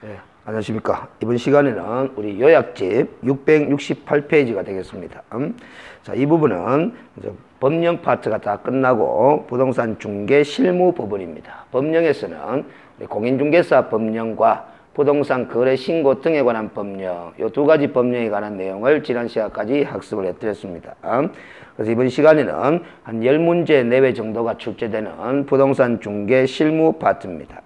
네, 안녕하십니까. 이번 시간에는 우리 요약집 668페이지가 되겠습니다. 자, 이 부분은 이제 법령 파트가 다 끝나고 부동산 중개 실무 부분입니다. 법령에서는 공인중개사 법령과 부동산 거래 신고 등에 관한 법령, 이 두 가지 법령에 관한 내용을 지난 시간까지 학습을 해드렸습니다. 그래서 이번 시간에는 한 10문제 내외 정도가 출제되는 부동산 중개 실무 파트입니다.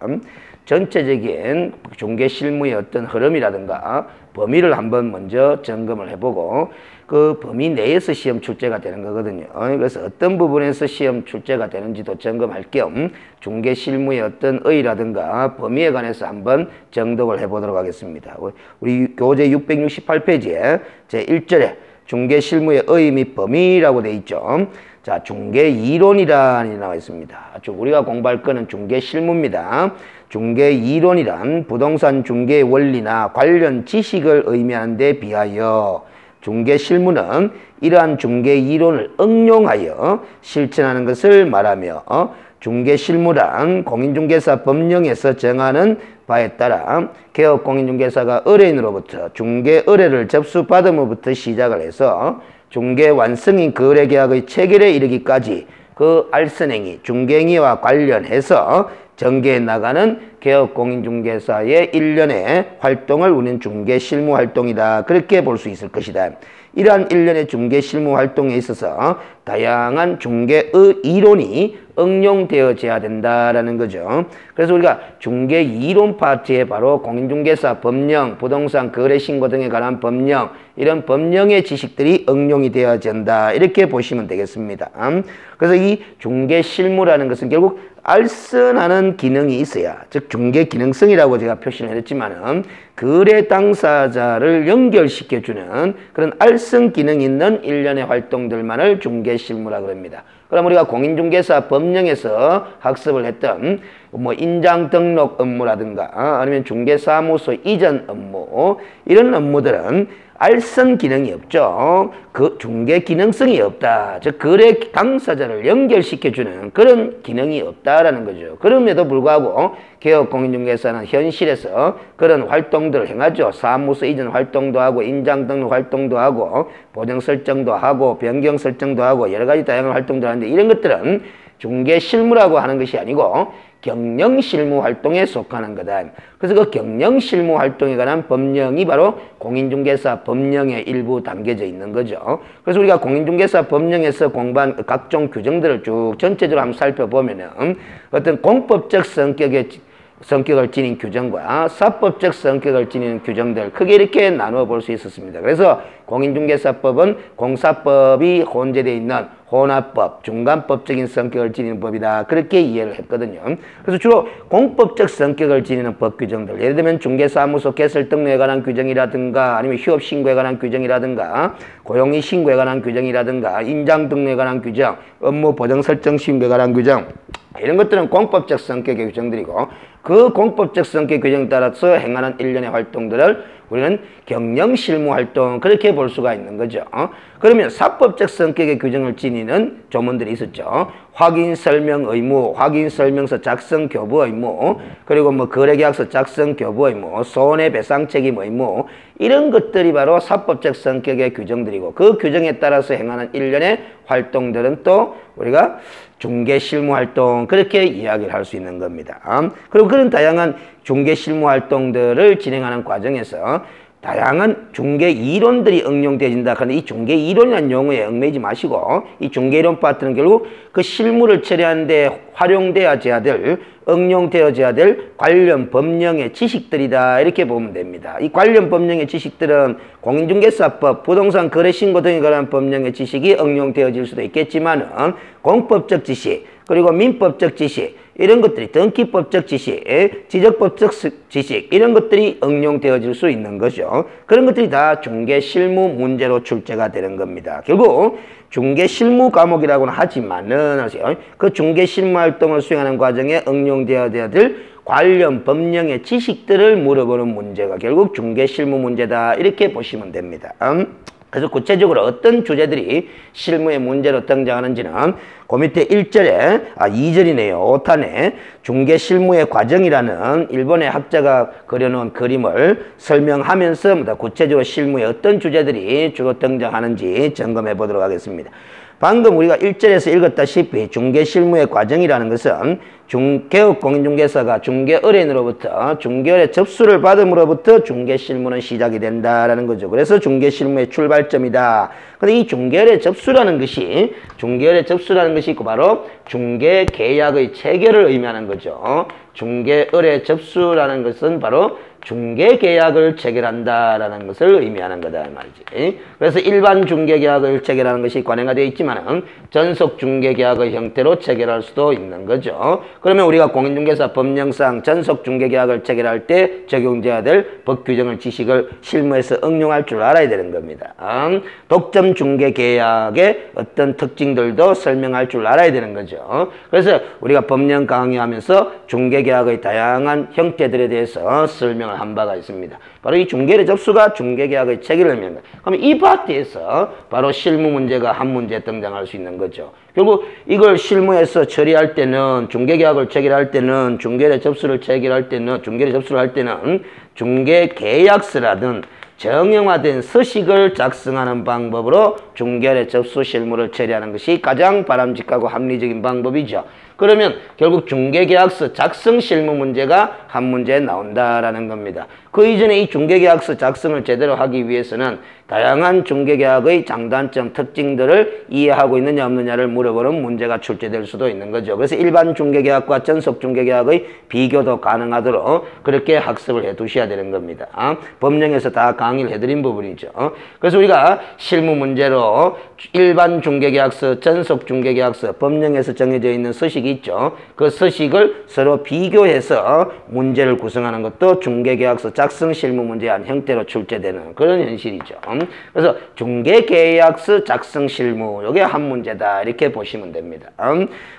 전체적인 중개 실무의 어떤 흐름이라든가 범위를 한번 먼저 점검을 해보고 그 범위 내에서 시험 출제가 되는 거거든요. 그래서 어떤 부분에서 시험 출제가 되는지도 점검할 겸 중개 실무의 어떤 의의라든가 범위에 관해서 한번 정독을 해보도록 하겠습니다. 우리 교재 668페이지에 제1절에 중개 실무의 의의 및 범위라고 되어 있죠. 자, 중개 이론이란이 나와 있습니다. 우리가 공부할 거는 중개 실무입니다. 중개 이론이란 부동산 중개의 원리나 관련 지식을 의미하는 데 비하여 중개 실무는 이러한 중개 이론을 응용하여 실천하는 것을 말하며 중개 실무란 공인중개사 법령에서 정하는 바에 따라 개업 공인중개사가 의뢰인으로부터 중개 의뢰를 접수받음으로부터 시작을 해서 중개 완성인 거래계약의 체결에 이르기까지 그 알선행위, 중개행위와 관련해서 전개해 나가는 개업 공인중개사의 일련의 활동을 우리는 중개 실무 활동이다. 그렇게 볼 수 있을 것이다. 이러한 일련의 중개 실무 활동에 있어서 다양한 중개의 이론이 응용되어져야 된다라는 거죠. 그래서 우리가 중개 이론 파트에 바로 공인중개사 법령, 부동산 거래신고 등에 관한 법령, 이런 법령의 지식들이 응용이 되어진다. 이렇게 보시면 되겠습니다. 그래서 이 중개 실무라는 것은 결국 알선하는 기능이 있어야, 즉 중개 기능성이라고 제가 표시를 했지만은 거래 당사자를 연결시켜주는 그런 알선 기능이 있는 일련의 활동들만을 중개 실무라 그럽니다. 그럼 우리가 공인중개사 법령에서 학습을 했던 뭐 인장 등록 업무라든가 아니면 중개사무소 이전 업무, 이런 업무들은 알선 기능이 없죠. 그 중개 기능성이 없다. 즉 거래 당사자를 연결시켜주는 그런 기능이 없다라는 거죠. 그럼에도 불구하고 개업 공인중개사는 현실에서 그런 활동들을 행하죠. 사무소 이전 활동도 하고 인장 등록 활동도 하고 보정 설정도 하고 변경 설정도 하고 여러 가지 다양한 활동들을 하는데 이런 것들은 중개 실무라고 하는 것이 아니고 경영 실무 활동에 속하는 거다. 그래서 그 경영 실무 활동에 관한 법령이 바로 공인중개사 법령에 일부 담겨져 있는 거죠. 그래서 우리가 공인중개사 법령에서 공부한 각종 규정들을 쭉 전체적으로 한번 살펴보면은 어떤 공법적 성격을 지닌 규정과 사법적 성격을 지닌 규정들 크게 이렇게 나누어 볼 수 있었습니다. 그래서 공인중개사법은 공사법이 혼재되어 있는 혼합법, 중간법적인 성격을 지니는 법이다. 그렇게 이해를 했거든요. 그래서 주로 공법적 성격을 지니는 법 규정들, 예를 들면 중개사무소 개설 등록에 관한 규정이라든가 아니면 휴업 신고에 관한 규정이라든가 고용의 신고에 관한 규정이라든가 인장 등록에 관한 규정, 업무 보정 설정 신고에 관한 규정, 이런 것들은 공법적 성격의 규정들이고 그 공법적 성격 규정에 따라서 행하는 일련의 활동들을 우리는 경영 실무 활동 그렇게 볼 수가 있는 거죠. 그러면 사법적 성격의 규정을 지니는 조문들이 있었죠. 확인 설명 의무, 확인 설명서 작성 교부 의무, 그리고 뭐 거래계약서 작성 교부 의무, 손해배상 책임 의무, 이런 것들이 바로 사법적 성격의 규정들이고 그 규정에 따라서 행하는 일련의 활동들은 또 우리가 중개 실무 활동 그렇게 이야기를 할 수 있는 겁니다. 그리고 그런 다양한 중개 실무 활동들을 진행하는 과정에서 다양한 중개 이론들이 응용되어진다. 그런데 이 중개 이론이라는 용어에 얽매이지 마시고 이 중개 이론 파트는 결국 그 실무를 처리하는 데 활용되어져야 될, 응용되어져야 될 관련 법령의 지식들이다. 이렇게 보면 됩니다. 이 관련 법령의 지식들은 공인중개사법, 부동산 거래신고 등에 관한 법령의 지식이 응용되어질 수도 있겠지만은 공법적 지식, 그리고 민법적 지식, 이런 것들이 등기법적 지식, 지적법적 지식, 이런 것들이 응용되어질 수 있는 거죠. 그런 것들이 다 중개 실무 문제로 출제가 되는 겁니다. 결국 중개 실무 과목이라고는 하지만은 그 중개 실무 활동을 수행하는 과정에 응용되어야 될 관련 법령의 지식들을 물어보는 문제가 결국 중개 실무 문제다. 이렇게 보시면 됩니다. 그래서 구체적으로 어떤 주제들이 실무의 문제로 등장하는지는 그 밑에 2절이네요. 5탄에 중개 실무의 과정이라는 일본의 학자가 그려놓은 그림을 설명하면서 구체적으로 실무에 어떤 주제들이 주로 등장하는지 점검해 보도록 하겠습니다. 방금 우리가 1절에서 읽었다시피 중개 실무의 과정이라는 것은 개업공인중개사가 중개 의뢰인으로부터 중개 의뢰 접수를 받음으로부터 중개 실무는 시작이 된다라는 거죠. 그래서 중개 실무의 출발점이다. 근데 이 중개 의뢰 접수라는 것이 있고 바로 중개 계약의 체결을 의미하는 거죠. 중개 의뢰 접수라는 것은 바로 중개 계약을 체결한다라는 것을 의미하는 거다 이 말이지. 그래서 일반 중개 계약을 체결하는 것이 관행화 되어 있지만은 전속 중개 계약의 형태로 체결할 수도 있는 거죠. 그러면 우리가 공인중개사 법령상 전속 중개 계약을 체결할 때 적용돼야 될 법 규정을 지식을 실무에서 응용할 줄 알아야 되는 겁니다. 독점 중개 계약의 어떤 특징들도 설명할 줄 알아야 되는 거죠. 그래서 우리가 법령 강의하면서 중개 계약의 다양한 형태들에 대해서 설명을 한 바가 있습니다. 바로 이 중개의 접수가 중개계약의 체결을 의미합니다. 그러면 이 파트에서 바로 실무 문제가 한 문제 등장할 수 있는 거죠. 결국 이걸 실무에서 처리할 때는 중개계약을 체결할 때는 중개의 접수를 체결할 때는 중개의 접수를 할 때는 중개계약서라든 정형화된 서식을 작성하는 방법으로 중개의 접수 실무를 처리하는 것이 가장 바람직하고 합리적인 방법이죠. 그러면 결국 중개계약서 작성 실무 문제가 한 문제에 나온다라는 겁니다. 그 이전에 이 중개계약서 작성을 제대로 하기 위해서는 다양한 중개계약의 장단점, 특징들을 이해하고 있느냐 없느냐를 물어보는 문제가 출제될 수도 있는 거죠. 그래서 일반 중개계약과 전속 중개계약의 비교도 가능하도록 그렇게 학습을 해 두셔야 되는 겁니다. 법령에서 다 강의를 해드린 부분이죠. 그래서 우리가 실무 문제로 일반 중개계약서, 전속 중개계약서, 법령에서 정해져 있는 서식이 있죠. 그 서식을 서로 비교해서 문제를 구성하는 것도 중개계약서 작성 실무 문제의 한 형태로 출제되는 그런 현실이죠. 그래서 중개계약서 작성 실무 이게 한 문제다 이렇게 보시면 됩니다.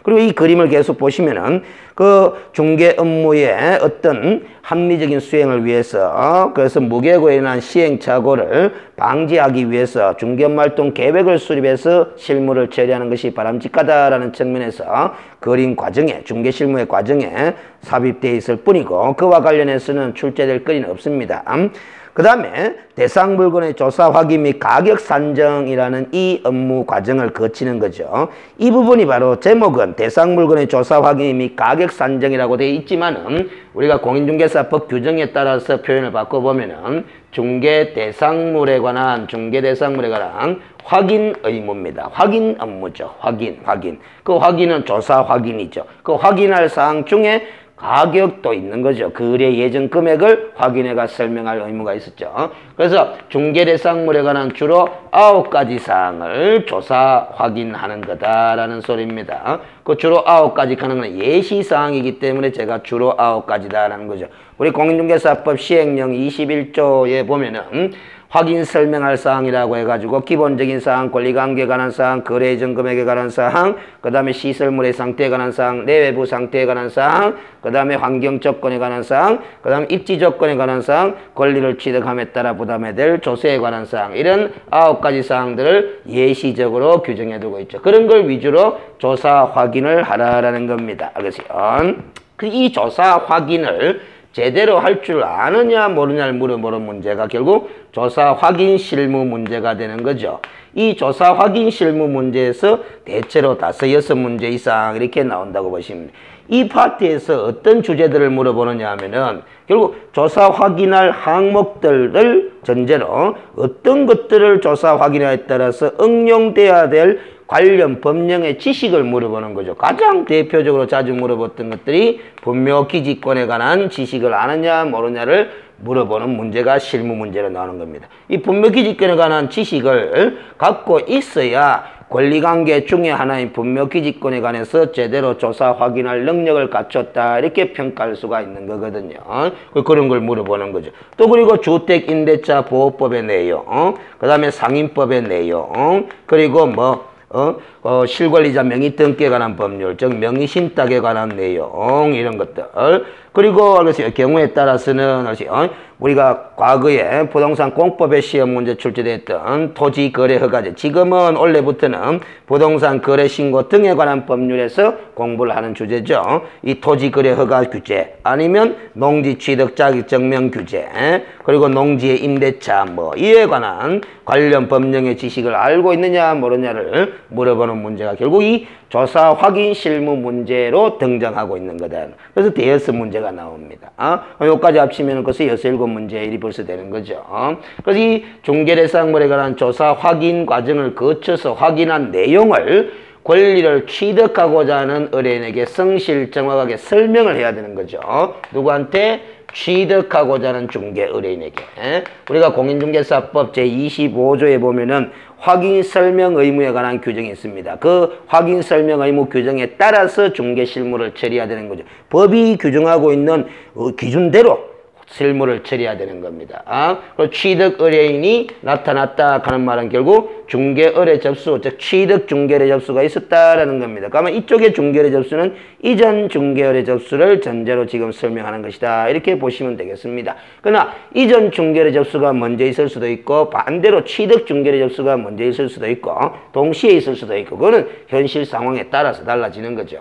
그리고 이 그림을 계속 보시면은 그 중개 업무의 어떤 합리적인 수행을 위해서 그래서 무계획으로 인한 시행착오를 방지하기 위해서 중개업무활동 계획을 수립해서 실무를 처리하는 것이 바람직하다라는 측면에서 그림 과정에 중개 실무의 과정에 삽입되어 있을 뿐이고 그와 관련해서는 출제될 거리는 없습니다. 그 다음에 대상 물건의 조사 확인 및 가격 산정이라는 이 업무 과정을 거치는 거죠. 이 부분이 바로 제목은 대상 물건의 조사 확인 및 가격 산정이라고 되어 있지만은 우리가 공인중개사법 규정에 따라서 표현을 바꿔보면은 중개 대상물에 관한 확인 의무입니다. 확인 업무죠. 확인. 그 확인은 조사 확인이죠. 그 확인할 사항 중에 가격도 있는 거죠. 거래 예정 금액을 확인해가 설명할 의무가 있었죠. 그래서 중개 대상물에 관한 주로 9가지 사항을 조사 확인하는 거다라는 소리입니다. 그 주로 9가지 하는 건 예시 사항이기 때문에 제가 주로 9가지다라는 거죠. 우리 공인중개사법 시행령 21조에 보면은 확인 설명할 사항이라고 해가지고 기본적인 사항, 권리관계에 관한 사항, 거래 예정 금액에 관한 사항, 그 다음에 시설물의 상태에 관한 사항, 내외부 상태에 관한 사항, 그 다음에 환경 조건에 관한 사항, 그 다음에 입지 조건에 관한 사항, 권리를 취득함에 따라 부담해야 될 조세에 관한 사항 이런 9가지 사항들을 예시적으로 규정해두고 있죠. 그런 걸 위주로 조사 확인을 하라라는 겁니다. 알겠어요? 이 조사 확인을 제대로 할 줄 아느냐 모르냐를 물어보는 문제가 결국 조사 확인 실무 문제가 되는 거죠. 이 조사 확인 실무 문제에서 대체로 5, 6문제 이상 이렇게 나온다고 보시면 됩니다. 이 파트에서 어떤 주제들을 물어보느냐 하면은 결국 조사 확인할 항목들을 전제로 어떤 것들을 조사 확인에 따라서 응용돼야 될 관련 법령의 지식을 물어보는 거죠. 가장 대표적으로 자주 물어봤던 것들이 분묘기지권에 관한 지식을 아느냐 모르냐를 물어보는 문제가 실무 문제로 나오는 겁니다. 이 분묘기지권에 관한 지식을 갖고 있어야 권리관계 중에 하나인 분묘기지권에 관해서 제대로 조사 확인할 능력을 갖췄다 이렇게 평가할 수가 있는 거거든요. 그런 걸 물어보는 거죠. 또 그리고 주택임대차 보호법의 내용, 그 다음에 상인법의 내용, 그리고 실권리자 명의 등기에 관한 법률, 즉 명의신탁에 관한 내용 이런 것들, 그리고 경우에 따라서는 우리가 과거에 부동산 공법의 시험 문제 출제됐던 토지거래허가제, 지금은 원래부터는 부동산 거래신고 등에 관한 법률에서 공부를 하는 주제죠. 이 토지거래허가 규제, 아니면 농지취득자격증명 규제, 그리고 농지의 임대차 이에 관한 관련 법령의 지식을 알고 있느냐 모르냐를 물어보는 문제가 결국 이 조사 확인 실무 문제로 등장하고 있는 거다. 그래서 대여섯 문제가 나옵니다. 여기까지 합치면 벌써 6-7문제 일이 벌써 되는 거죠. 그래서 이 중개대상물에 관한 조사 확인 과정을 거쳐서 확인한 내용을 권리를 취득하고자 하는 의뢰인에게 성실 정확하게 설명을 해야 되는 거죠. 누구한테? 취득하고자 하는 중개 의뢰인에게. 우리가 공인중개사법 제25조에 보면은 확인 설명 의무에 관한 규정이 있습니다. 그 확인 설명 의무 규정에 따라서 중개 실무를 처리해야 되는 거죠. 법이 규정하고 있는 기준대로 실무를 처리해야 되는 겁니다. 그리고 취득 의뢰인이 나타났다 하는 말은 결국 중개 의뢰 접수, 즉 취득 중개 의뢰 접수가 있었다라는 겁니다. 그러면 이쪽의 중개 의뢰 접수는 이전 중개 의뢰 접수를 전제로 지금 설명하는 것이다. 이렇게 보시면 되겠습니다. 그러나 이전 중개 의뢰 접수가 먼저 있을 수도 있고 반대로 취득 중개 의뢰 접수가 먼저 있을 수도 있고 동시에 있을 수도 있고 그거는 현실 상황에 따라서 달라지는 거죠.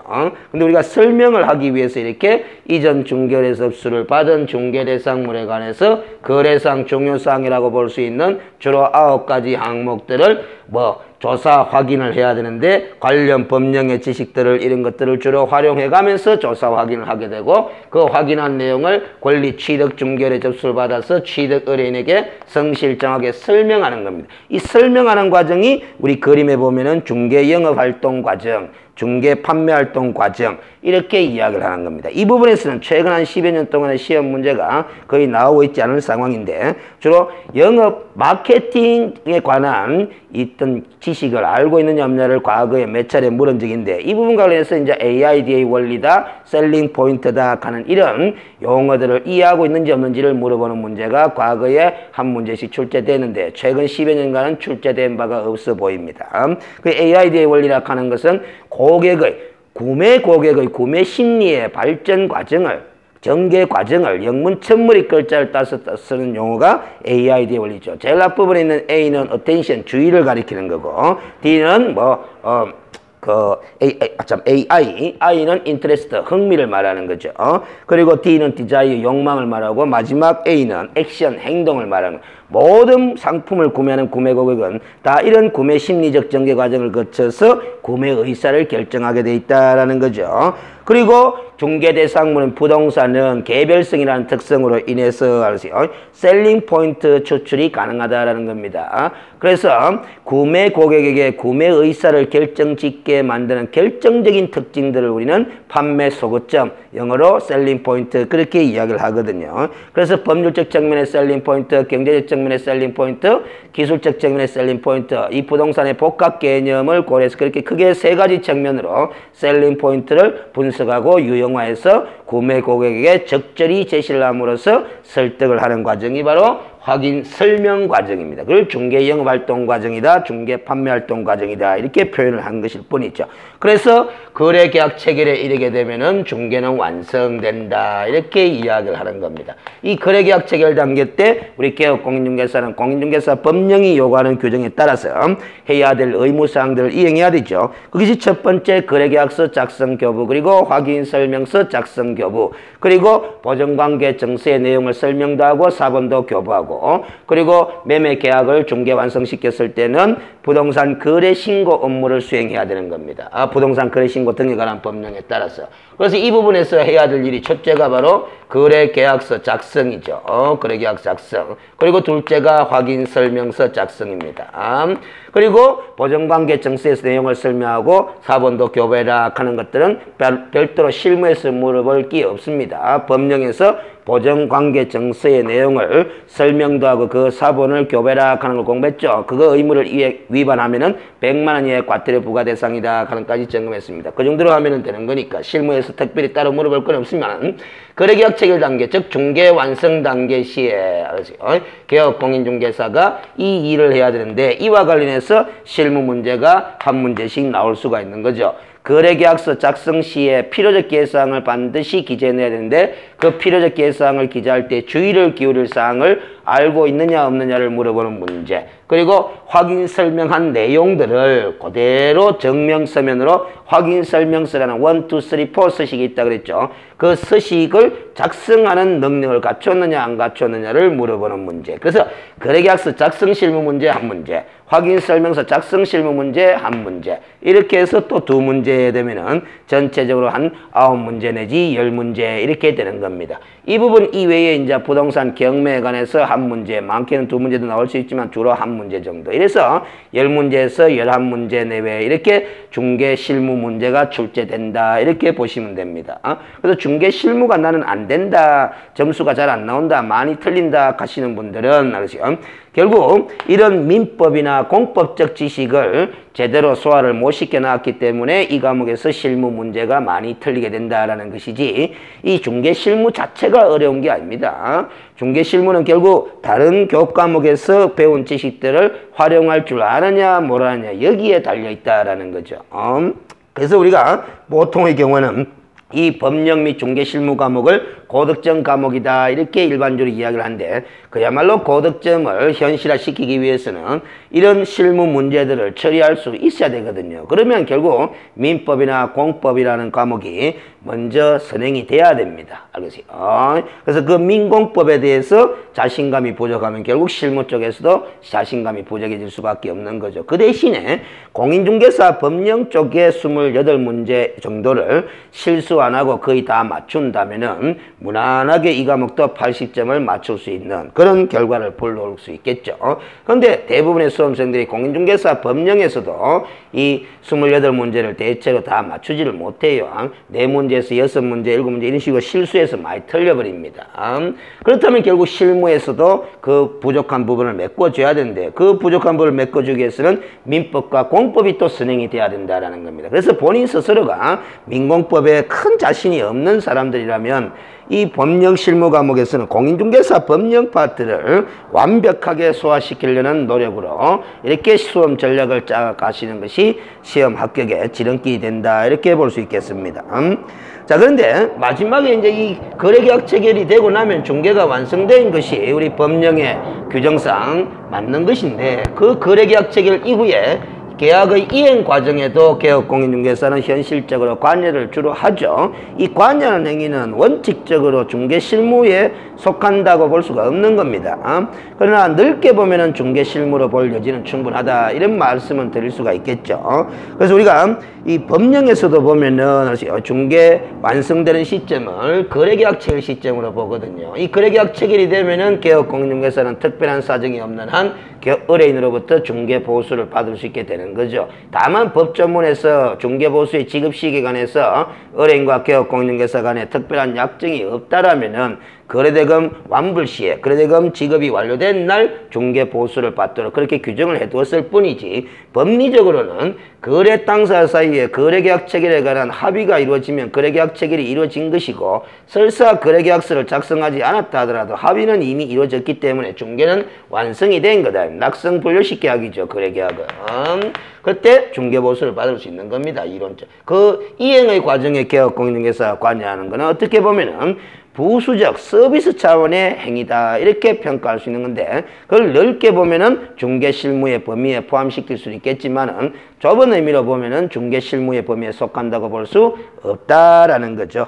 근데 우리가 설명을 하기 위해서 이렇게 이전 중개 의뢰 접수를 받은 중개 대상물에 관해서 거래상 중요사항이라고 볼 수 있는 주로 9가지 항목들을 조사 확인을 해야 되는데 관련 법령의 지식들을 이런 것들을 주로 활용해 가면서 조사 확인을 하게 되고 그 확인한 내용을 권리 취득 중개의 접수를 받아서 취득 의뢰인에게 성실정하게 설명하는 겁니다. 이 설명하는 과정이 우리 그림에 보면은 중개 영업 활동 과정, 중개 판매 활동 과정 이렇게 이야기를 하는 겁니다. 이 부분에서는 최근 한 10여 년 동안의 시험 문제가 거의 나오고 있지 않은 상황인데 주로 영업 마케팅에 관한 있던 지식을 알고 있느냐 없느냐를 과거에 몇 차례 물은 적인데 이 부분 관련해서 이제 AIDA 원리다, 셀링 포인트다 하는 이런 용어들을 이해하고 있는지 없는지를 물어보는 문제가 과거에 한 문제씩 출제되는데 최근 10여 년간은 출제된 바가 없어 보입니다. 그 AIDA 원리라 하는 것은 구매 고객의 구매 심리의 발전 과정을 전개 과정을 영문 첫머리 글자를 따서 쓰는 용어가 AID 원리죠. 제일 앞부분에 있는 A는 attention, 주의를 가리키는 거고 D는 I는 interest, 흥미를 말하는 거죠. 그리고 D는 desire, 욕망을 말하고 마지막 A는 action, 행동을 말하는 거예요. 모든 상품을 구매하는 구매 고객은 다 이런 구매 심리적 전개 과정을 거쳐서 구매 의사를 결정하게 돼 있다라는 거죠. 그리고 중개 대상물은 부동산은 개별성이라는 특성으로 인해서 셀링 포인트 추출이 가능하다라는 겁니다. 그래서 구매 고객에게 구매 의사를 결정짓게 만드는 결정적인 특징들을 우리는 판매 소거점, 영어로 셀링 포인트 그렇게 이야기를 하거든요. 그래서 법률적 측면의 셀링 포인트, 경제적 측면의 셀링 포인트, 기술적 측면의 셀링 포인트, 이 부동산의 복합 개념을 고려해서 그렇게 크게 3가지 측면으로 셀링 포인트를 분석하고 유형화해서 구매 고객에게 적절히 제시를 함으로써 설득을 하는 과정이 바로 확인 설명 과정입니다. 그걸 중개 영업 활동 과정이다, 중개 판매 활동 과정이다 이렇게 표현을 한 것일 뿐이죠. 그래서 거래 계약 체결에 이르게 되면은 중개는 완성된다 이렇게 이야기를 하는 겁니다. 이 거래 계약 체결 단계 때 우리 개업 공인중개사는 공인중개사 법령이 요구하는 규정에 따라서 해야 될 의무 사항들을 이행해야 되죠. 그것이 첫 번째 거래 계약서 작성 교부, 그리고 확인 설명서 작성 교부, 그리고 보증관계 정서의 내용을 설명도 하고 4번도 교부하고, 그리고 매매 계약을 중개 완성시켰을 때는 부동산 거래 신고 업무를 수행해야 되는 겁니다. 부동산 거래 신고 등에 관한 법령에 따라서. 그래서 이 부분에서 해야 될 일이 첫째가 바로 거래 계약서 작성이죠. 거래 계약 작성. 그리고 둘째가 확인 설명서 작성입니다. 그리고 보증관계 정서에서 내용을 설명하고 4번도 교배라 하는 것들은 별도로 실무에서 물어볼 게 없습니다. 법령에서 보증관계 정서의 내용을 설명도 하고 그 4번을 교배라 하는 걸 공부했죠. 그거 의무를 위반하면은 100만 원 이하의 과태료 부과 대상이다 하는 까지 점검했습니다. 그 정도로 하면 되는 거니까 실무에서 특별히 따로 물어볼 건 없으면 거래계약 체결 단계, 즉 중개 완성 단계 시에 개업공인중개사가 이 일을 해야 되는데 이와 관련해서 실무 문제가 한 문제씩 나올 수가 있는 거죠. 거래계약서 작성 시에 필요적 계사항을 반드시 기재해야 되는데 그 필요적 계사항을 기재할 때 주의를 기울일 사항을 알고 있느냐 없느냐를 물어보는 문제. 그리고 확인 설명한 내용들을 그대로 정명서면으로 확인 설명서라는 1, 2, 3, 4 서식이 있다 그랬죠. 그 서식을 작성하는 능력을 갖췄느냐 안 갖췄느냐를 물어보는 문제. 그래서 거래계약서 작성 실무 문제 한 문제, 확인 설명서 작성 실무 문제 한 문제, 이렇게 해서 또 두 문제 되면은 전체적으로 한 9문제 내지 10문제 이렇게 되는 겁니다. 이 부분 이외에 이제 부동산 경매에 관해서 한 문제, 많게는 두 문제도 나올 수 있지만 주로 한 문제 정도. 이래서 10문제에서 11문제 내외 이렇게 중개 실무 문제가 출제된다. 이렇게 보시면 됩니다. 그래서 중개 실무가 나는 안 된다, 점수가 잘 안 나온다, 많이 틀린다 하시는 분들은 알으시죠? 결국 이런 민법이나 공법적 지식을 제대로 소화를 못 시켜놨기 때문에 이 과목에서 실무 문제가 많이 틀리게 된다라는 것이지, 이 중개 실무 자체가 어려운 게 아닙니다. 중개 실무는 결국 다른 교육 과목에서 배운 지식들을 활용할 줄 아느냐 모르느냐 여기에 달려있다라는 거죠. 그래서 우리가 보통의 경우는 이 법령 및 중개 실무 과목을 고득점 과목이다 이렇게 일반적으로 이야기를 하는데, 그야말로 고득점을 현실화시키기 위해서는 이런 실무 문제들을 처리할 수 있어야 되거든요. 그러면 결국 민법이나 공법이라는 과목이 먼저 선행이 돼야 됩니다. 알겠어요? 그래서 그 민공법에 대해서 자신감이 부족하면 결국 실무 쪽에서도 자신감이 부족해질 수밖에 없는 거죠. 그 대신에 공인중개사 법령 쪽에 28문제 정도를 실수 안 하고 거의 다 맞춘다면은 무난하게 이 과목도 80점을 맞출 수 있는 그런 결과를 불러올 수 있겠죠. 그런데 대부분의 수험생들이 공인중개사 법령에서도 이 28문제를 대체로 다 맞추지를 못해요. 4문제에서 6문제, 7문제 이런 식으로 실수해서 많이 틀려버립니다. 그렇다면 결국 실무에서도 그 부족한 부분을 메꿔줘야 되는데, 그 부족한 부분을 메꿔주기 위해서는 민법과 공법이 또 선행이 돼야 된다는 겁니다. 그래서 본인 스스로가 민공법에 큰 자신이 없는 사람들이라면 이 법령 실무 과목에서는 공인중개사 법령 파트를 완벽하게 소화시키려는 노력으로 이렇게 수험 전략을 짜가시는 것이 시험 합격의 지름길이 된다 이렇게 볼 수 있겠습니다. 자, 그런데 마지막에 이제 이 거래계약 체결이 되고 나면 중개가 완성된 것이 우리 법령의 규정상 맞는 것인데, 그 거래계약 체결 이후에 계약의 이행 과정에도 개업공인중개사는 현실적으로 관여를 주로 하죠. 이 관여하는 행위는 원칙적으로 중개실무에 속한다고 볼 수가 없는 겁니다. 그러나 넓게 보면은 중개실무로 볼 여지는 충분하다 이런 말씀은 드릴 수가 있겠죠. 그래서 우리가 이 법령에서도 보면은 중개 완성되는 시점을 거래계약 체결 시점으로 보거든요. 이 거래계약 체결이 되면은 개업공인중개사는 특별한 사정이 없는 한 의뢰인으로부터 중개보수를 받을 수 있게 되는 거죠. 다만 법조문에서 중개보수의 지급시기에 관해서 의뢰인과 개업공인중개사 간에 특별한 약정이 없다라면은 거래대금 완불 시에 거래대금 지급이 완료된 날 중개보수를 받도록 그렇게 규정을 해두었을 뿐이지, 법리적으로는 거래 당사 사이에 거래계약 체결에 관한 합의가 이루어지면 거래계약 체결이 이루어진 것이고, 설사 거래계약서를 작성하지 않았다 하더라도 합의는 이미 이루어졌기 때문에 중개는 완성이 된 거다. 낙성불효식 계약이죠, 거래계약은. 그때 중개보수를 받을 수 있는 겁니다, 이론적. 그 이행의 과정에 개업공인중개사가 관여하는 것은 어떻게 보면은 부수적 서비스 차원의 행위다 이렇게 평가할 수 있는 건데, 그걸 넓게 보면은 중개실무의 범위에 포함시킬 수 있겠지만은 좁은 의미로 보면은 중개실무의 범위에 속한다고 볼 수 없다라는 거죠.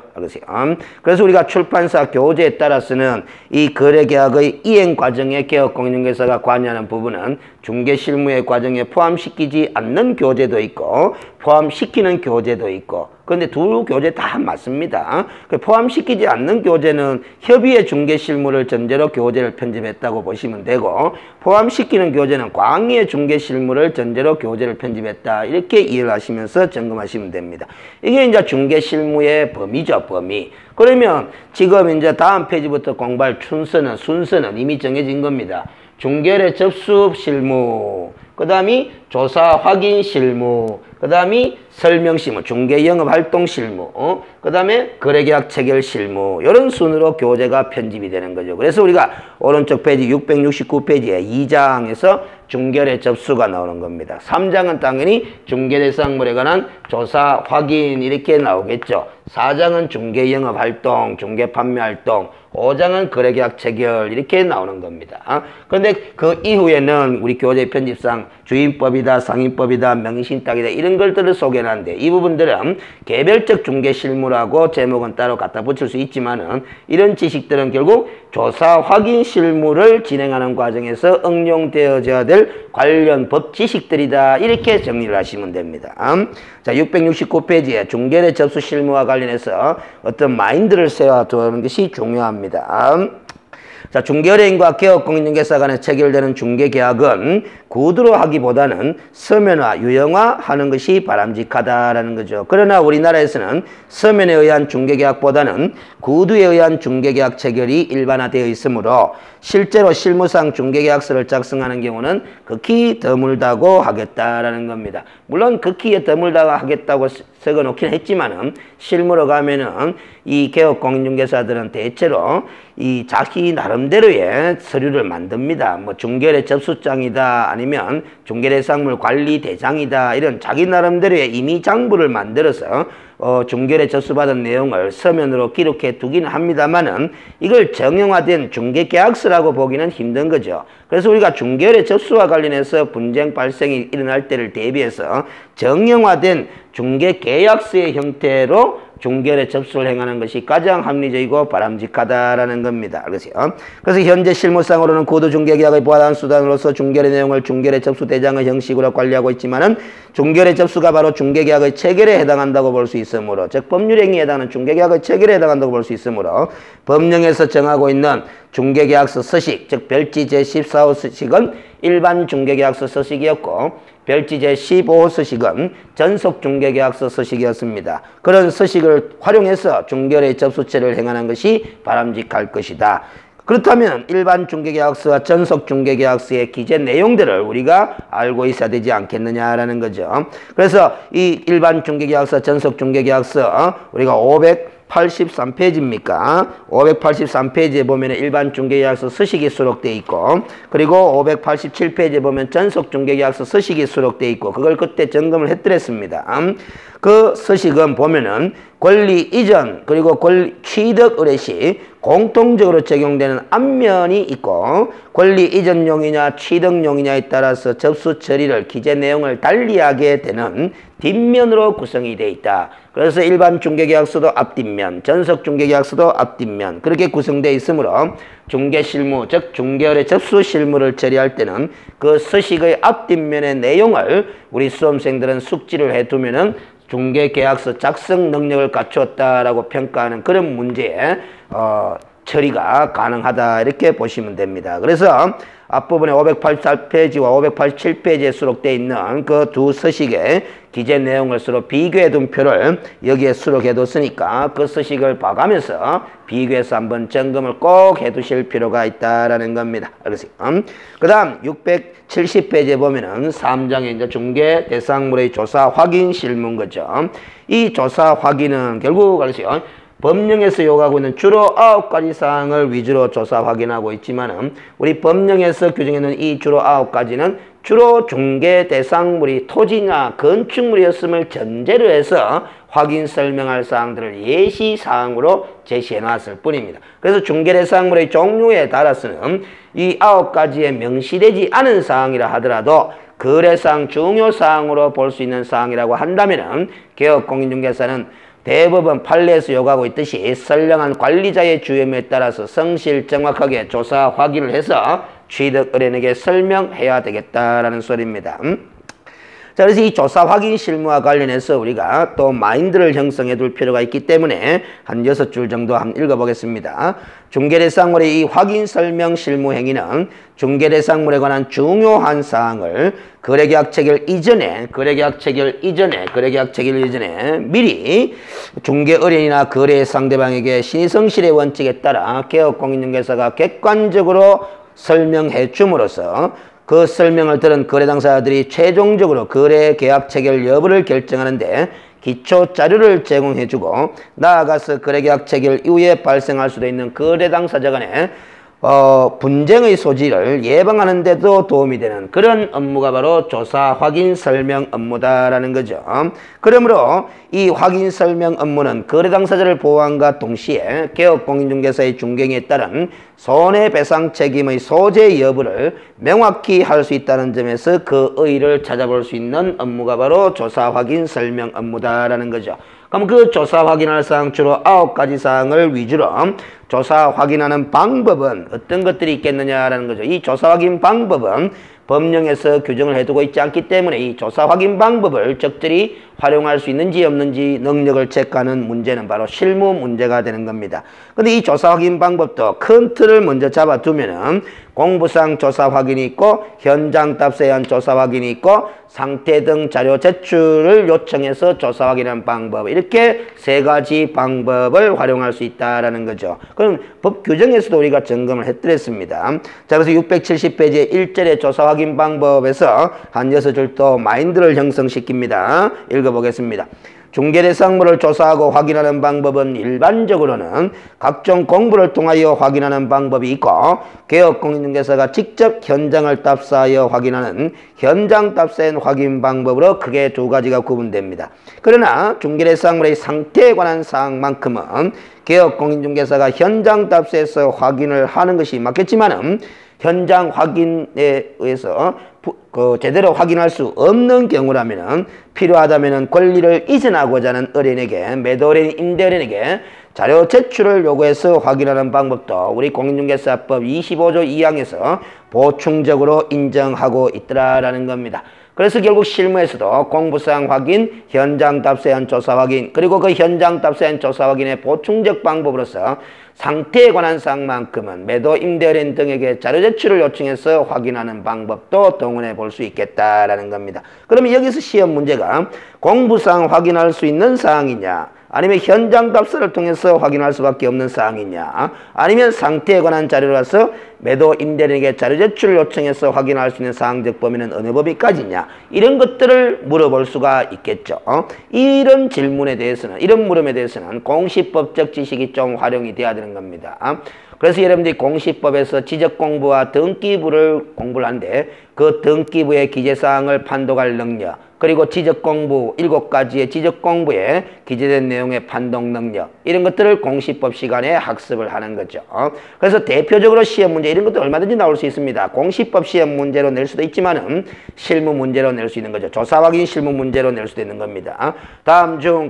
그래서 우리가 출판사 교재에 따라서는 이 거래계약의 이행 과정에 개업공인중개사가 관여하는 부분은 중개실무의 과정에 포함시키지 않는 교재도 있고 포함시키는 교재도 있고, 그런데 두 교재 다 맞습니다. 포함시키지 않는 교재는 협의의 중개실무를 전제로 교재를 편집했다고 보시면 되고, 포함시키는 교재는 광의의 중개실무를 전제로 교재를 편집했다 이렇게 이해를 하시면서 점검하시면 됩니다. 이게 이제 중개실무의 범위죠, 범위. 그러면 지금 이제 다음 페이지부터 공부할 순서는 이미 정해진 겁니다. 중개의 접수 실무, 그 다음이 조사 확인 실무, 그 다음이 설명실무, 중개영업활동실무, 그 다음에 거래계약 체결실무 이런 순으로 교재가 편집이 되는 거죠. 그래서 우리가 오른쪽 페이지 669페이지에 2장에서 중개거래 접수가 나오는 겁니다. 3장은 당연히 중개대상물에 관한 조사, 확인 이렇게 나오겠죠. 4장은 중개영업활동, 중개판매활동, 5장은 거래계약 체결 이렇게 나오는 겁니다. 그런데 그 이후에는 우리 교재 편집상 주인법이다, 상인법이다, 명의신탁이다 이런 것들을 소개하는데 이 부분들은 개별적 중개실무라고 제목은 따로 갖다 붙일 수 있지만은 이런 지식들은 결국 조사, 확인 실무를 진행하는 과정에서 응용되어져야 될 관련 법 지식들이다 이렇게 정리를 하시면 됩니다. 자, 669페이지에 중개거래 접수 실무와 관련해서 어떤 마인드를 세워두는 것이 중요합니다. 자, 중개거래인과 개업공인중개사 간에 체결되는 중개계약은 구두로 하기보다는 서면화, 유형화하는 것이 바람직하다라는 거죠. 그러나 우리나라에서는 서면에 의한 중개계약보다는 구두에 의한 중개계약 체결이 일반화되어 있으므로 실제로 실무상 중개계약서를 작성하는 경우는 극히 드물다고 하겠다라는 겁니다. 물론 극히 드물다고 하겠다고 적어놓긴 했지만은 실무로 가면은 이 개업공인중개사들은 대체로 이 자기 나름대로의 서류를 만듭니다. 뭐 중개거래 접수장이다 아니면 중개대상물 관리대장이다 이런 자기 나름대로의 임의장부를 만들어서 중개거래 접수받은 내용을 서면으로 기록해 두기는 합니다만은 이걸 정형화된 중개계약서라고 보기는 힘든 거죠. 그래서 우리가 중개거래 접수와 관련해서 분쟁 발생이 일어날 때를 대비해서 정형화된 중개계약서의 형태로 중개거래 접수를 행하는 것이 가장 합리적이고 바람직하다라는 겁니다. 그래서 현재 실무상으로는 구두 중개계약의 보완 수단으로서 중개거래 내용을 중개거래 접수 대장의 형식으로 관리하고 있지만은 중개거래 접수가 바로 중개계약의 체결에 해당한다고 볼 수 있으므로, 즉 법률행위에 해당하는 중개계약의 체결에 해당한다고 볼 수 있으므로 법령에서 정하고 있는 중개계약서 서식, 즉 별지 제14호 서식은 일반 중개계약서 서식이었고 별지 제15호 서식은 전속 중개계약서 서식이었습니다. 그런 서식을 활용해서 중개거래 접수체를 행하는 것이 바람직할 것이다. 그렇다면 일반 중개계약서와 전속 중개계약서의 기재 내용들을 우리가 알고 있어야 되지 않겠느냐라는 거죠. 그래서 이 일반 중개계약서, 전속 중개계약서 우리가 583페이지입니까? 583페이지에 보면 일반 중개계약서 서식이 수록되어 있고, 그리고 587페이지에 보면 전속 중개계약서 서식이 수록되어 있고, 그걸 그때 점검을 해드렸습니다. 그 서식은 보면은 권리 이전 그리고 권리 취득 의뢰 시 공통적으로 적용되는 앞면이 있고, 권리 이전용이냐 취득용이냐에 따라서 접수 처리를 기재 내용을 달리하게 되는 뒷면으로 구성이 되어 있다. 그래서 일반 중개계약서도 앞뒷면, 전속 중개계약서도 앞뒷면 그렇게 구성되어 있으므로 중개실무, 즉 중개거래 접수 실무를 처리할 때는 그 서식의 앞뒷면의 내용을 우리 수험생들은 숙지를 해두면은 중개계약서 작성 능력을 갖추었다라고 평가하는 그런 문제에 처리가 가능하다 이렇게 보시면 됩니다. 그래서 앞부분에 584페이지와 587페이지에 수록되어 있는 그 두 서식의 기재 내용을 서로 비교해 둔 표를 여기에 수록해 뒀으니까 그 서식을 봐가면서 비교해서 한번 점검을 꼭 해 두실 필요가 있다라는 겁니다. 그 다음 670페이지에 보면은 3장의 이제 중개 대상물의 조사 확인 실무인 거죠. 이 조사 확인은 결국 그래서요, 법령에서 요구하고 있는 주로 9가지 사항을 위주로 조사 확인하고 있지만은 우리 법령에서 규정해놓은 이 주로 9가지는 주로 중개 대상물이 토지나 건축물이었음을 전제로 해서 확인 설명할 사항들을 예시 사항으로 제시해 놨을 뿐입니다. 그래서 중개 대상물의 종류에 따라서는 이 9가지에 명시되지 않은 사항이라 하더라도 거래상 중요 사항으로 볼 수 있는 사항이라고 한다면은 개업공인중개사는 대법원 판례에서 요구하고 있듯이 선량한 관리자의 주임에 따라서 성실 정확하게 조사 확인을 해서 취득 의뢰인에게 설명해야 되겠다라는 소리입니다. 자, 그래서 이 조사 확인 실무와 관련해서 우리가 또 마인드를 형성해 둘 필요가 있기 때문에 한 6줄 정도 한번 읽어보겠습니다. 중개대상물의 이 확인 설명 실무 행위는 중개대상물에 관한 중요한 사항을 거래계약 체결 이전에 미리 중개 의뢰인이나 거래 상대방에게 신의성실의 원칙에 따라 개업공인중개사가 객관적으로 설명해 줌으로써 그 설명을 들은 거래 당사자들이 최종적으로 거래 계약 체결 여부를 결정하는데 기초 자료를 제공해주고 나아가서 거래 계약 체결 이후에 발생할 수도 있는 거래 당사자 간의 분쟁의 소지를 예방하는 데도 도움이 되는 그런 업무가 바로 조사 확인 설명 업무다라는 거죠. 그러므로 이 확인 설명 업무는 거래 당사자를 보호함과 동시에 개업 공인중개사의 중개행위에 따른 손해배상 책임의 소재 여부를 명확히 할 수 있다는 점에서 그 의의를 찾아볼 수 있는 업무가 바로 조사 확인 설명 업무다라는 거죠. 그럼 그 조사 확인할 사항 주로 9가지 사항을 위주로 조사 확인하는 방법은 어떤 것들이 있겠느냐라는 거죠. 이 조사 확인 방법은 법령에서 규정을 해두고 있지 않기 때문에 이 조사 확인 방법을 적절히 활용할 수 있는지 없는지 능력을 체크하는 문제는 바로 실무 문제가 되는 겁니다. 근데 이 조사 확인 방법도 큰 틀을 먼저 잡아두면은 공부상 조사 확인이 있고 현장 답사에 의한 조사 확인이 있고 상태 등 자료 제출을 요청해서 조사 확인하는 방법, 이렇게 3가지 방법을 활용할 수 있다라는 거죠. 그럼 법 규정에서도 우리가 점검을 해드렸습니다. 자, 그래서 670페이지의 1절의 조사 확인 방법에서 한 6줄 또 마인드를 형성시킵니다. 읽어보겠습니다. 중개대상물을 조사하고 확인하는 방법은 일반적으로는 각종 공부를 통하여 확인하는 방법이 있고 개업공인중개사가 직접 현장을 답사하여 확인하는 현장 답사인 확인 방법으로 크게 2가지가 구분됩니다. 그러나 중개대상물의 상태에 관한 사항만큼은 개업공인중개사가 현장 답사에서 확인을 하는 것이 맞겠지만은 현장 확인에 의해서 제대로 확인할 수 없는 경우라면 필요하다면 권리를 이전하고자 하는 의뢰인에게, 매도의뢰인, 임대의뢰인에게 자료 제출을 요구해서 확인하는 방법도 우리 공인중개사법 25조 2항에서 보충적으로 인정하고 있더라라는 겁니다. 그래서 결국 실무에서도 공부사항 확인, 현장 답사에 의한 조사 확인, 그리고 그 현장 답사에 의한 조사 확인의 보충적 방법으로서 상태에 관한 사항만큼은 매도, 임대의뢰인 등에게 자료 제출을 요청해서 확인하는 방법도 동원해 볼 수 있겠다라는 겁니다. 그러면 여기서 시험 문제가 공부사항 확인할 수 있는 사항이냐, 아니면 현장 답사를 통해서 확인할 수밖에 없는 사항이냐, 아니면 상태에 관한 자료라서 매도 임대인에게 자료 제출을 요청해서 확인할 수 있는 사항적 범위는 어느 법이까지냐, 이런 것들을 물어볼 수가 있겠죠. 이런 질문에 대해서는, 이런 물음에 대해서는 공시법적 지식이 좀 활용이 돼야 되는 겁니다. 그래서 여러분들이 공시법에서 지적공부와 등기부를 공부를 하는데 그 등기부의 기재사항을 판독할 능력, 그리고 지적공부 7가지의 지적공부에 기재된 내용의 판독 능력, 이런 것들을 공시법 시간에 학습을 하는 거죠. 그래서 대표적으로 시험 문제 이런 것도 얼마든지 나올 수 있습니다. 공시법 시험 문제로 낼 수도 있지만은 실무 문제로 낼 수 있는 거죠. 조사 확인 실무 문제로 낼 수도 있는 겁니다. 다음 중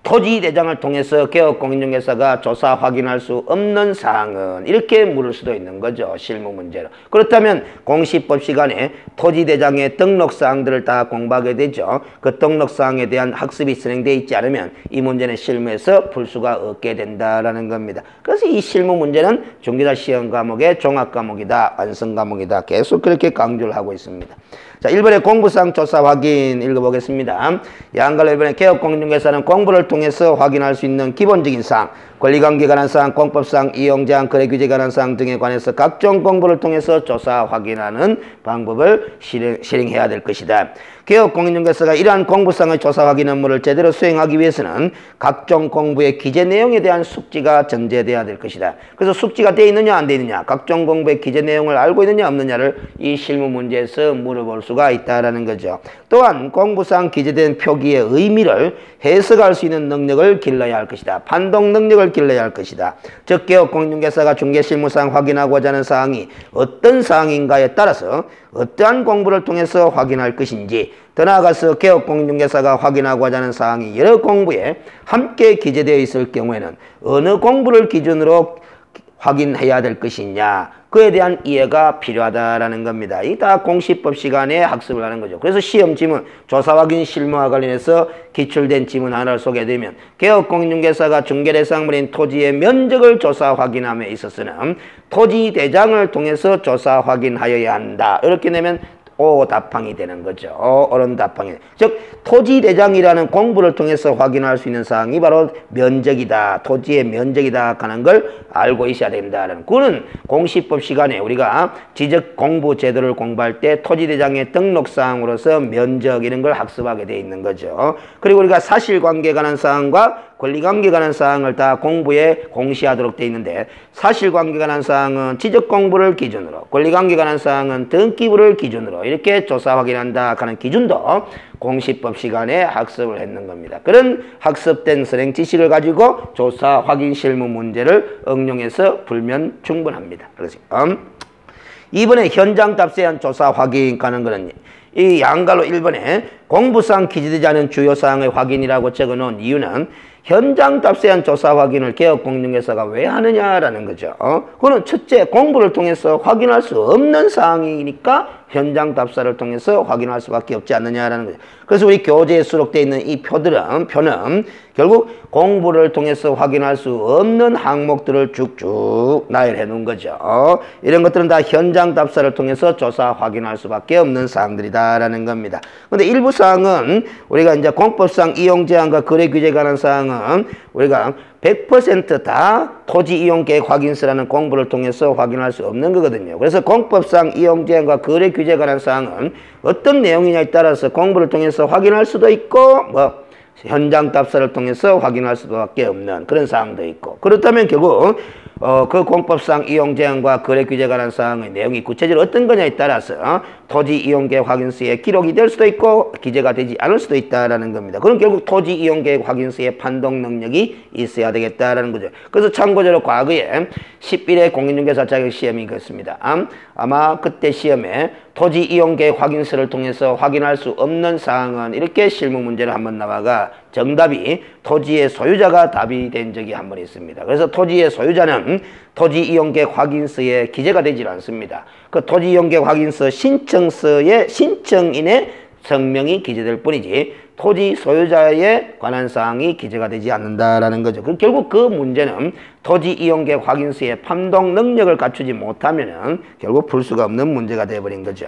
토지대장을 통해서 개업공인중개사가 조사 확인할 수 없는 사항은, 이렇게 물을 수도 있는 거죠. 실무 문제로. 그렇다면 공시법 시간에 토지대장의 등록사항들을 다 공부하게 되죠. 그 등록사항에 대한 학습이 진행되어 있지 않으면 이 문제는 실무에서 풀 수가 없게 된다라는 겁니다. 그래서 이 실무 문제는 중개사 시험 과목의 종합과목이다, 완성과목이다, 계속 그렇게 강조를 하고 있습니다. 자, 1번의 공부사항 조사 확인 읽어보겠습니다. 양갈로 1번의 개업공인중개사는 공부를 통해서 확인할 수 있는 기본적인 사항, 권리관계에 관한 사항, 공법사항, 이용제한, 거래규제에 관한 사항 등에 관해서 각종 공부를 통해서 조사 확인하는 방법을 실행해야 될 것이다. 개업공인중개사가 이러한 공부상의 조사 확인 업무를 제대로 수행하기 위해서는 각종 공부의 기재 내용에 대한 숙지가 전제되어야 될 것이다. 그래서 숙지가 되어 있느냐 안 되어 있느냐, 각종 공부의 기재 내용을 알고 있느냐 없느냐를 이 실무 문제에서 물어볼 수가 있다는 거죠. 또한 공부상 기재된 표기의 의미를 해석할 수 있는 능력을 길러야 할 것이다. 판독 능력을 길러야 할 것이다. 즉 개업공인중개사가 중개실무상 확인하고자 하는 사항이 어떤 사항인가에 따라서 어떠한 공부를 통해서 확인할 것인지, 더 나아가서 개업공인중개사가 확인하고자 하는 사항이 여러 공부에 함께 기재되어 있을 경우에는 어느 공부를 기준으로 확인해야 될 것이냐, 그에 대한 이해가 필요하다라는 겁니다. 이 다 공시법 시간에 학습을 하는 거죠. 그래서 시험 지문, 조사 확인 실무와 관련해서 기출된 지문 하나를 소개되면 개업공인중개사가 중개대상물인 토지의 면적을 조사 확인함에 있어서는 토지 대장을 통해서 조사 확인하여야 한다. 이렇게 내면 오답항이 되는 거죠. 오른답항이. 즉 토지대장이라는 공부를 통해서 확인할 수 있는 사항이 바로 면적이다. 토지의 면적이다 하는 걸 알고 있어야 된다는. 그거는 공시법 시간에 우리가 지적공부 제도를 공부할 때 토지대장의 등록사항으로서 면적 이런 걸 학습하게 되어 있는 거죠. 그리고 우리가 사실관계에 관한 사항과 권리관계에 관한 사항을 다 공부에 공시하도록 되어 있는데 사실관계에 관한 사항은 지적공부를 기준으로 권리관계에 관한 사항은 등기부를 기준으로 이렇게 조사 확인한다 하는 기준도 공시법 시간에 학습을 했는 겁니다. 그런 학습된 선행 지식을 가지고 조사 확인 실무 문제를 응용해서 풀면 충분합니다. 그렇지? 이번에 현장 답세한 조사 확인 가는 거는 이 양갈로 1번에 공부상 기재되지 않은 주요 사항의 확인이라고 적어놓은 이유는 현장 답세한 조사 확인을 개업공인중개사가 왜 하느냐라는 거죠. 그거는 첫째 공부를 통해서 확인할 수 없는 사항이니까 현장 답사를 통해서 확인할 수밖에 없지 않느냐라는 거죠. 그래서 우리 교재에 수록되어 있는 이 표는 결국 공부를 통해서 확인할 수 없는 항목들을 쭉쭉 나열해 놓은 거죠. 이런 것들은 다 현장 답사를 통해서 조사 확인할 수밖에 없는 사항들이다라는 겁니다. 근데 일부 사항은 우리가 이제 공법상 이용 제한과 거래 규제에 관한 사항은 우리가 100% 다 토지 이용 계획 확인서라는 공부를 통해서 확인할 수 없는 거거든요. 그래서 공법상 이용 제한과 거래 규제에 관한 사항은 어떤 내용이냐에 따라서 공부를 통해서 확인할 수도 있고 현장 답사를 통해서 확인할 수밖에 없는 그런 사항도 있고 그렇다면 결국 그 공법상 이용 제한과 거래 규제에 관한 사항의 내용이 구체적으로 어떤 거냐에 따라서 토지 이용 계획 확인서에 기록이 될 수도 있고 기재가 되지 않을 수도 있다라는 겁니다. 그럼 결국 토지 이용 계획 확인서에 판독 능력이 있어야 되겠다라는 거죠. 그래서 참고적으로 과거에 11회 공인중개사 자격 시험이 있었습니다. 아마 그때 시험에 토지 이용 계획 확인서를 통해서 확인할 수 없는 사항은 이렇게 실무 문제를 한번 나와가 정답이 토지의 소유자가 답이 된 적이 한 번 있습니다. 그래서 토지의 소유자는 토지 이용 계획 확인서에 기재가 되질 않습니다. 그 토지 이용 계획 확인서 신청서에 신청인의 성명이 기재될 뿐이지 토지 소유자에 관한 사항이 기재가 되지 않는다라는 거죠. 결국 그 문제는 토지 이용 계획 확인서의 판독 능력을 갖추지 못하면은 결국 풀 수가 없는 문제가 되어버린 거죠.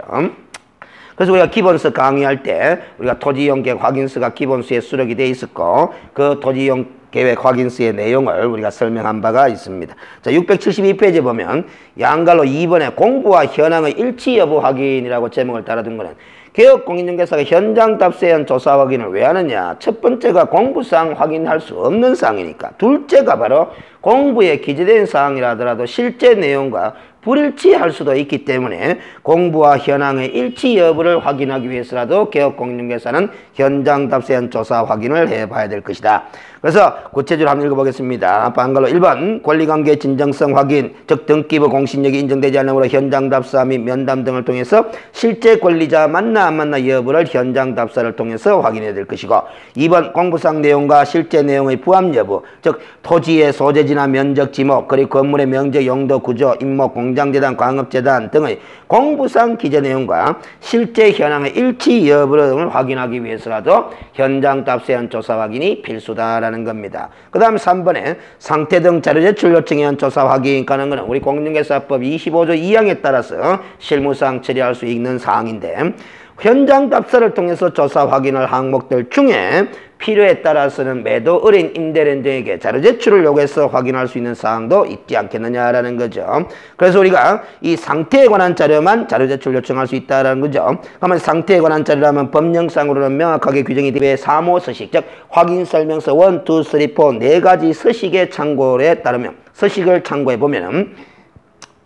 그래서 우리가 기본서 강의할 때 우리가 토지 이용 계획 확인서가 기본서에 수록이 되어 있었고 그 토지 이용 계획 확인서의 내용을 우리가 설명한 바가 있습니다. 자, 672페이지 보면 양갈로 2번에 공부와 현황의 일치 여부 확인이라고 제목을 달아둔 거는 개업공인중개사가 현장 답세한 조사 확인을 왜 하느냐. 첫 번째가 공부상 확인할 수 없는 사항이니까. 둘째가 바로 공부에 기재된 사항이라 하더라도 실제 내용과 불일치할 수도 있기 때문에 공부와 현황의 일치 여부를 확인하기 위해서라도 개업공인중개사는 현장 답세한 조사 확인을 해봐야 될 것이다. 그래서 구체적으로 한번 읽어보겠습니다. 한글로 1번 권리관계 진정성 확인, 즉 등기부 공신력이 인정되지 않으므로 현장 답사 및 면담 등을 통해서 실제 권리자 맞나 안 맞나 여부를 현장 답사를 통해서 확인해야 될 것이고 2번 공부상 내용과 실제 내용의 부합 여부, 즉 토지의 소재지나 면적 지목, 그리고 건물의 명제 용도 구조, 임목, 공장재단, 광업재단 등의 공부상 기재 내용과 실제 현황의 일치 여부를 확인하기 위해서라도 현장 답세한 조사 확인이 필수다라는 겁니다. 그 다음 3번에 상태 등 자료 제출 요청에 의한 조사 확인 가는 것은 우리 공인중개사법 25조 2항에 따라서 실무상 처리할 수 있는 사항인데 현장 답사를 통해서 조사 확인할 항목들 중에 필요에 따라서는 매도 어린 임대인 등에게 자료 제출을 요구해서 확인할 수 있는 사항도 있지 않겠느냐라는 거죠. 그래서 우리가 이 상태에 관한 자료만 자료 제출 요청할 수 있다라는 거죠. 그러면 상태에 관한 자료라면 법령상으로는 명확하게 규정이 되어 사모 서식, 즉 확인 설명서 1, 2, 3, 4 4가지 서식의 참고에 따르면 서식을 참고해 보면은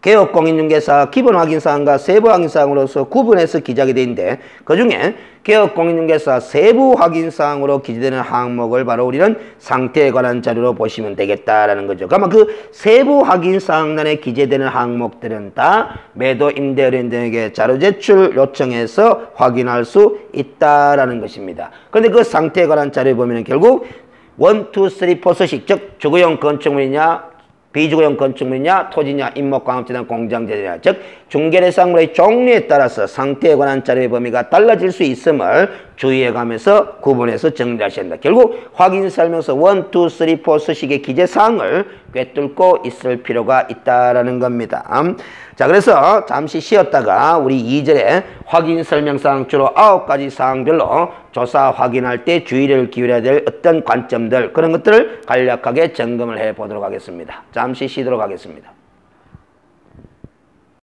개업공인중개사 기본 확인사항과 세부 확인사항으로서 구분해서 기재하게 되어 있는데 그 중에 개업공인중개사 세부 확인사항으로 기재되는 항목을 바로 우리는 상태에 관한 자료로 보시면 되겠다라는 거죠. 그러면 그 세부 확인사항란에 기재되는 항목들은 다 매도 임대인 등에게 자료 제출 요청해서 확인할 수 있다라는 것입니다. 그런데 그 상태에 관한 자료에 보면 결국 1, 2, 3, 4 서식, 즉 주거용 건축물이냐 비주거용 건축물이냐 토지냐 임목광업재단 공장재냐, 즉 중개대상물의 종류에 따라서 상태에 관한 자료의 범위가 달라질 수 있음을 주의해가면서 구분해서 정리하셔야 된다. 결국 확인설명서 1, 2, 3, 4 서식의 기재사항을 꿰뚫고 있을 필요가 있다라는 겁니다. 자, 그래서 잠시 쉬었다가 우리 2절에 확인설명사항 주로 9가지 사항별로 조사 확인할 때 주의를 기울여야 될 어떤 관점들, 그런 것들을 간략하게 점검을 해 보도록 하겠습니다. 잠시 쉬도록 하겠습니다.